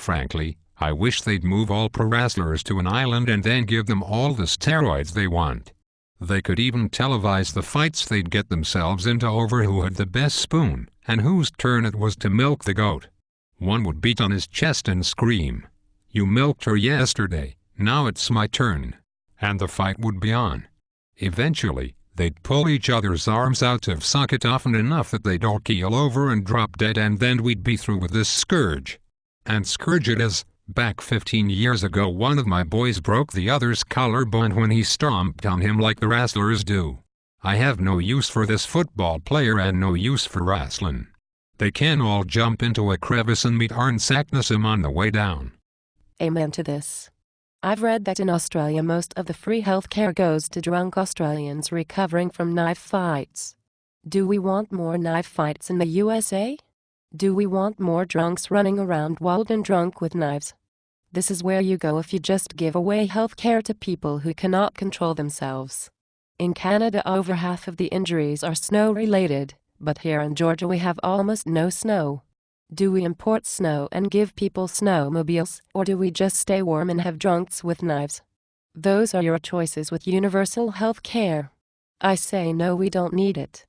Frankly, I wish they'd move all pro wrestlers to an island and then give them all the steroids they want. They could even televise the fights they'd get themselves into over who had the best spoon, and whose turn it was to milk the goat. One would beat on his chest and scream, "You milked her yesterday, now it's my turn." And the fight would be on. Eventually, they'd pull each other's arms out to suck it often enough that they'd all keel over and drop dead, and then we'd be through with this scourge. And scourge it is. Back 15 years ago, one of my boys broke the other's collarbone when he stomped on him like the wrestlers do. I have no use for this football player and no use for wrestling. They can all jump into a crevice and meet him on the way down. Amen to this. I've read that in Australia most of the free health care goes to drunk Australians recovering from knife fights. Do we want more knife fights in the USA? Do we want more drunks running around wild and drunk with knives? This is where you go if you just give away health care to people who cannot control themselves. In Canada, over half of the injuries are snow-related, but here in Georgia we have almost no snow. Do we import snow and give people snowmobiles, or do we just stay warm and have drunks with knives? Those are your choices with universal health care. I say no, we don't need it.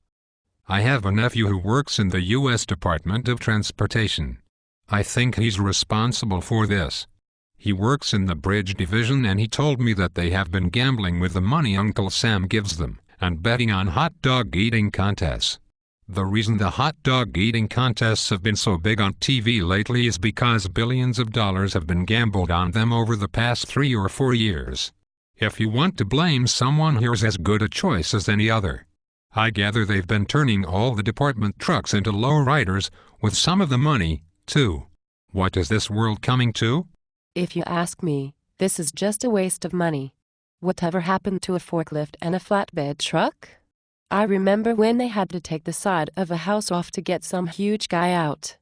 I have a nephew who works in the U.S. Department of Transportation. I think he's responsible for this. He works in the bridge division, and he told me that they have been gambling with the money Uncle Sam gives them, and betting on hot dog eating contests. The reason the hot dog eating contests have been so big on TV lately is because billions of dollars have been gambled on them over the past 3 or 4 years. If you want to blame someone, here's as good a choice as any other. I gather they've been turning all the department trucks into lowriders, with some of the money, too. What is this world coming to? If you ask me, this is just a waste of money. Whatever happened to a forklift and a flatbed truck? I remember when they had to take the side of a house off to get some huge guy out.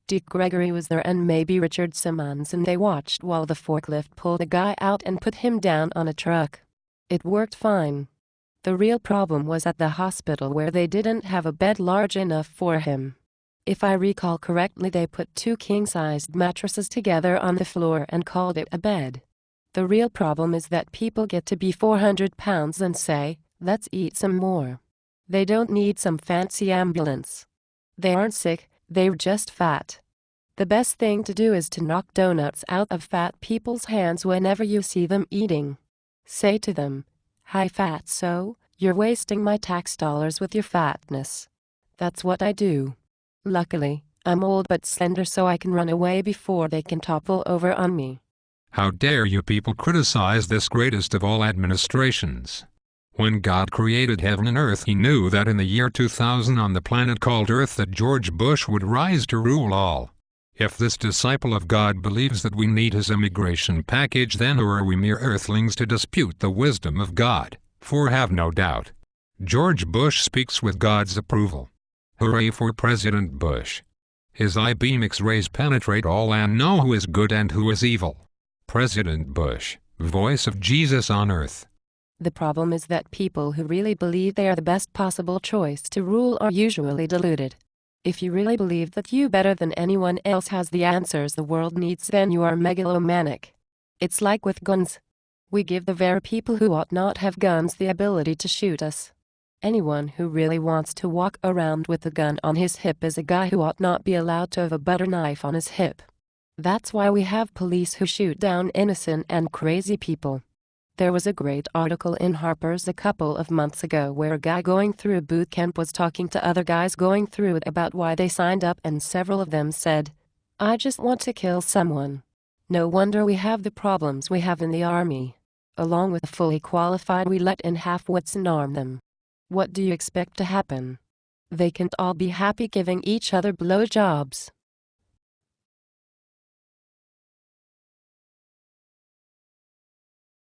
Dick Gregory was there and maybe Richard Simmons, and they watched while the forklift pulled the guy out and put him down on a truck. It worked fine. The real problem was at the hospital, where they didn't have a bed large enough for him. If I recall correctly, they put 2 king-sized mattresses together on the floor and called it a bed. The real problem is that people get to be 400 pounds and say, "Let's eat some more." They don't need some fancy ambulance. They aren't sick, they're just fat. The best thing to do is to knock donuts out of fat people's hands whenever you see them eating. Say to them, "Hi fatso, you're wasting my tax dollars with your fatness." That's what I do. Luckily, I'm old but slender, so I can run away before they can topple over on me. How dare you people criticize this greatest of all administrations? When God created heaven and earth, he knew that in the year 2000 on the planet called Earth that George Bush would rise to rule all. If this disciple of God believes that we need his immigration package, then who are we mere earthlings to dispute the wisdom of God? For have no doubt, George Bush speaks with God's approval. Hooray for President Bush. His I-beam X-rays penetrate all and know who is good and who is evil. President Bush, voice of Jesus on earth. The problem is that people who really believe they are the best possible choice to rule are usually deluded. If you really believe that you better than anyone else has the answers the world needs, then you are megalomaniac. It's like with guns. We give the very people who ought not have guns the ability to shoot us. Anyone who really wants to walk around with a gun on his hip is a guy who ought not be allowed to have a butter knife on his hip. That's why we have police who shoot down innocent and crazy people. There was a great article in Harper's a couple of months ago where a guy going through boot camp was talking to other guys going through it about why they signed up, and several of them said, "I just want to kill someone." No wonder we have the problems we have in the army. Along with the fully qualified, we let in half-wits and arm them. What do you expect to happen? They can't all be happy giving each other blowjobs.